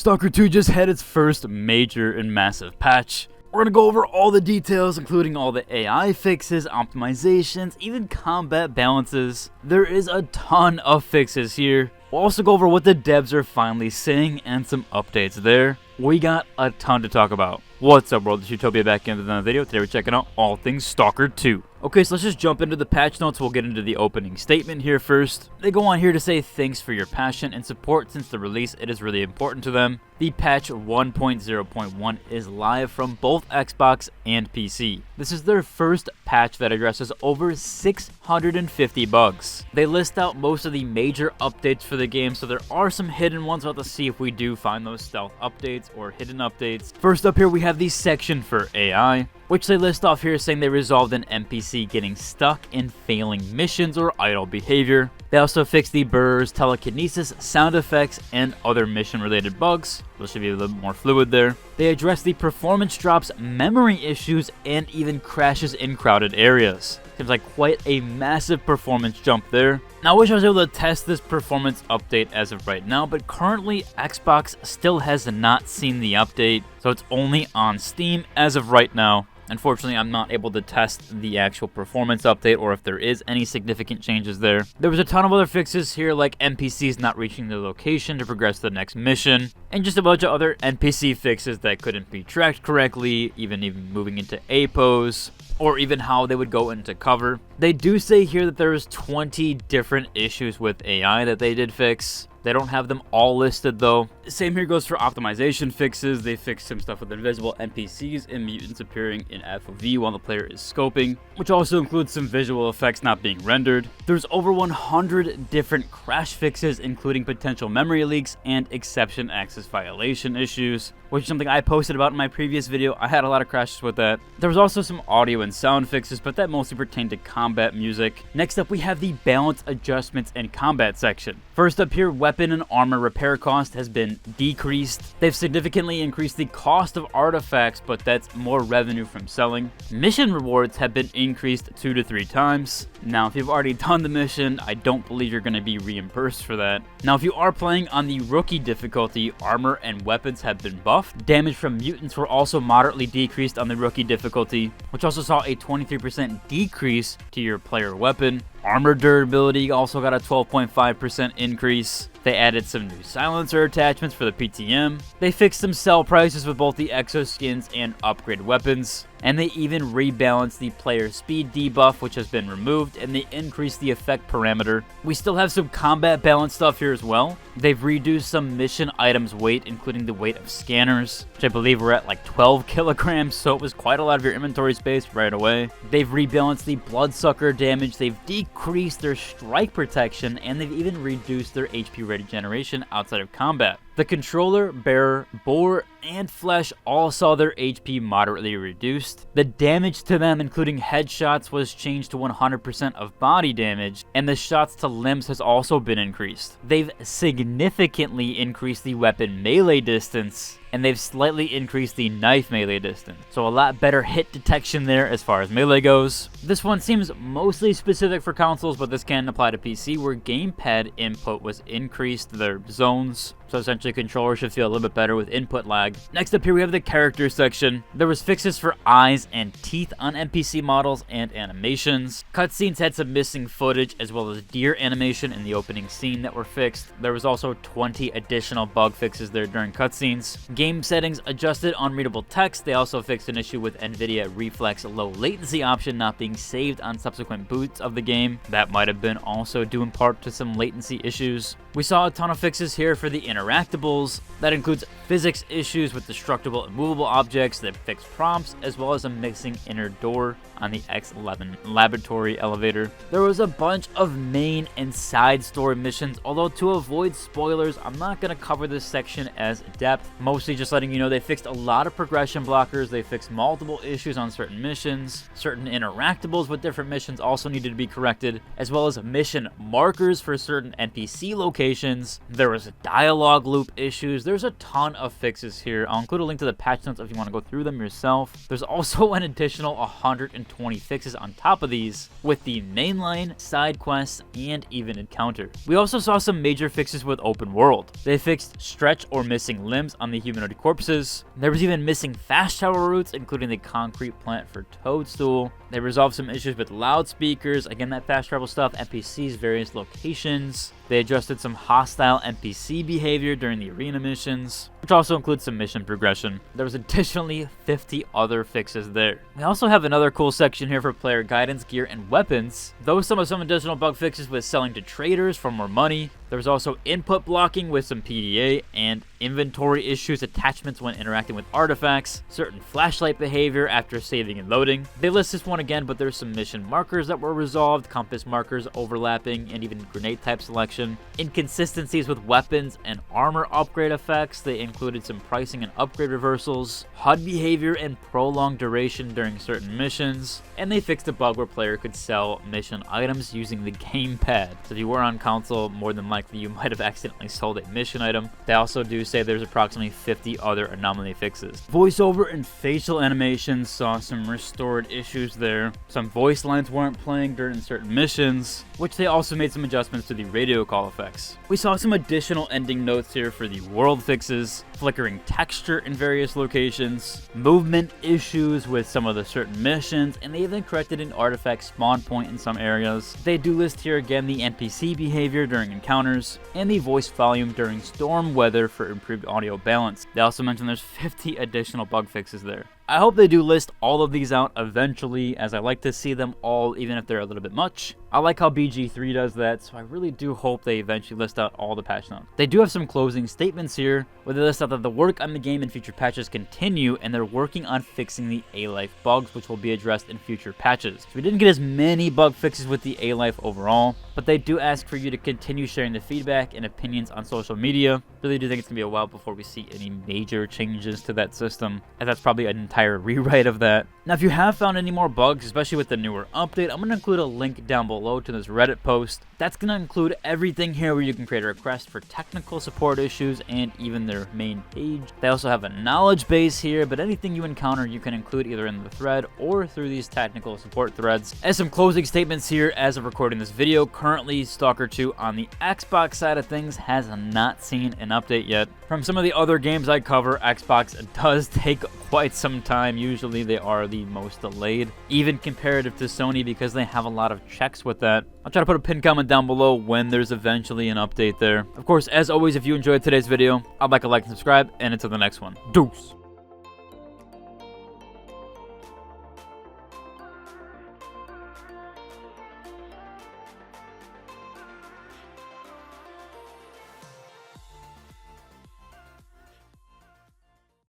Stalker 2 just had its first major and massive patch. We're gonna go over all the details, including all the AI fixes, optimizations, even combat balances. There is a ton of fixes here. We'll also go over what the devs are finally saying and some updates there. We got a ton to talk about. What's up, world? It's Utopia back into the video. Today we're checking out all things Stalker 2. Okay, so let's just jump into the patch notes. We'll get into the opening statement here first. They go on here to say thanks for your passion and support since the release. It is really important to them. The patch 1.0.1 is live from both Xbox and PC. This is their first patch that addresses over 650 bugs. They list out most of the major updates for the game, so there are some hidden ones. We'll have to see if we do find those stealth updates or hidden updates. First up here, we have the section for AI, which they list off here saying they resolved an NPC getting stuck in failing missions or idle behavior. They also fixed the burrs, telekinesis, sound effects, and other mission-related bugs. Those should be a little more fluid there. They addressed the performance drops, memory issues, and even crashes in crowded areas. Seems like quite a massive performance jump there. Now, I wish I was able to test this performance update as of right now, but currently Xbox still has not seen the update, so it's only on Steam as of right now. Unfortunately, I'm not able to test the actual performance update or if there is any significant changes there. There was a ton of other fixes here, like NPCs not reaching their location to progress to the next mission, and just a bunch of other NPC fixes that couldn't be tracked correctly, even moving into A pose, or even how they would go into cover. They do say here that there's 20 different issues with AI that they did fix. They don't have them all listed though. Same here goes for optimization fixes. They fixed some stuff with invisible NPCs and mutants appearing in FOV while the player is scoping, which also includes some visual effects not being rendered. There's over 100 different crash fixes, including potential memory leaks and exception access violation issues, which is something I posted about in my previous video. I had a lot of crashes with that. There was also some audio and sound fixes, but that mostly pertained to combat music. Next up, we have the balance adjustments and combat section. First up here, weapon and armor repair cost has been decreased. They've significantly increased the cost of artifacts, but that's more revenue from selling. Mission rewards have been increased 2 to 3 times. Now, if you've already done the mission, I don't believe you're going to be reimbursed for that. Now, if you are playing on the rookie difficulty, armor and weapons have been buffed. Damage from mutants were also moderately decreased on the rookie difficulty, which also saw a 23% decrease to your player weapon. Armor durability also got a 12.5% increase. They added some new silencer attachments for the PTM. They fixed some sell prices with both the exoskins and upgrade weapons. And they even rebalanced the player speed debuff, which has been removed, and they increased the effect parameter. We still have some combat balance stuff here as well. They've reduced some mission items weight, including the weight of scanners, which I believe were at like 12 kilograms, so it was quite a lot of your inventory space right away. They've rebalanced the bloodsucker damage, they've decreased their strike protection, and they've even reduced their HP regeneration outside of combat. The controller, bearer, boar, and flesh all saw their HP moderately reduced. The damage to them, including headshots, was changed to 100% of body damage, and the shots to limbs has also been increased. They've significantly increased the weapon melee distance, and they've slightly increased the knife melee distance. So a lot better hit detection there as far as melee goes. This one seems mostly specific for consoles, but this can apply to PC, where gamepad input was increased their zones. So essentially controllers should feel a little bit better with input lag. Next up here we have the character section. There was fixes for eyes and teeth on NPC models and animations. Cutscenes had some missing footage as well as deer animation in the opening scene that were fixed. There was also 20 additional bug fixes there during cutscenes. Game settings adjusted unreadable text. They also fixed an issue with NVIDIA Reflex low latency option not being saved on subsequent boots of the game. That might have been also due in part to some latency issues. We saw a ton of fixes here for the interactables. That includes physics issues with destructible and movable objects that fix prompts, as well as a missing inner door on the X11 laboratory elevator. There was a bunch of main and side story missions, although to avoid spoilers, I'm not going to cover this section as depth, mostly Essentially just letting you know they fixed a lot of progression blockers, they fixed multiple issues on certain missions, certain interactables with different missions also needed to be corrected, as well as mission markers for certain NPC locations. There was dialogue loop issues. There's a ton of fixes here. I'll include a link to the patch notes if you want to go through them yourself. There's also an additional 120 fixes on top of these with the mainline, side quests, and even encounter. We also saw some major fixes with open world. They fixed stretch or missing limbs on the humanoid corpses. There was even missing fast travel routes, including the concrete plant for Toadstool. They resolved some issues with loudspeakers, again that fast travel stuff, NPCs, various locations. They adjusted some hostile NPC behavior during the arena missions, which also includes some mission progression. There was additionally 50 other fixes there. We also have another cool section here for player guidance, gear, and weapons. Those some additional bug fixes with selling to traders for more money. There was also input blocking with some PDA and inventory issues, attachments when interacting with artifacts, certain flashlight behavior after saving and loading. They list this one again, but there's some mission markers that were resolved, compass markers overlapping, and even grenade type selection. Inconsistencies with weapons and armor upgrade effects. They included some pricing and upgrade reversals, HUD behavior and prolonged duration during certain missions, and they fixed a bug where player could sell mission items using the gamepad. So if you were on console, more than likely you might have accidentally sold a mission item. They also do say there's approximately 50 other anomaly fixes. Voiceover and facial animations saw some restored issues there. Some voice lines weren't playing during certain missions, which they also made some adjustments to the radio call effects. We saw some additional ending notes here for the world fixes, flickering texture in various locations, movement issues with some of the certain missions, and they even corrected an artifact spawn point in some areas. They do list here again the NPC behavior during encounters, and the voice volume during storm weather for improved audio balance. They also mentioned there's 50 additional bug fixes there. I hope they do list all of these out eventually, as I like to see them all, even if they're a little bit much. I like how BG3 does that, so I really do hope they eventually list out all the patch notes. They do have some closing statements here, where they list out that the work on the game and future patches continue, and they're working on fixing the A-Life bugs, which will be addressed in future patches. So we didn't get as many bug fixes with the A-Life overall, but they do ask for you to continue sharing the feedback and opinions on social media. Really do think it's going to be a while before we see any major changes to that system, as that's probably an entire rewrite of that. Now, if you have found any more bugs, especially with the newer update, I'm going to include a link down below to this Reddit post. That's going to include everything here where you can create a request for technical support issues and even their main page. They also have a knowledge base here, but anything you encounter you can include either in the thread or through these technical support threads. As some closing statements here as of recording this video, currently Stalker 2 on the Xbox side of things has not seen an update yet. From some of the other games I cover, Xbox does take quite some time. Usually they are the most delayed, even comparative to Sony, because they have a lot of checks with that. I'll try to put a pinned comment down below when there's eventually an update there. Of course, as always, if you enjoyed today's video, I'd like a like and subscribe, and until the next one, deuce!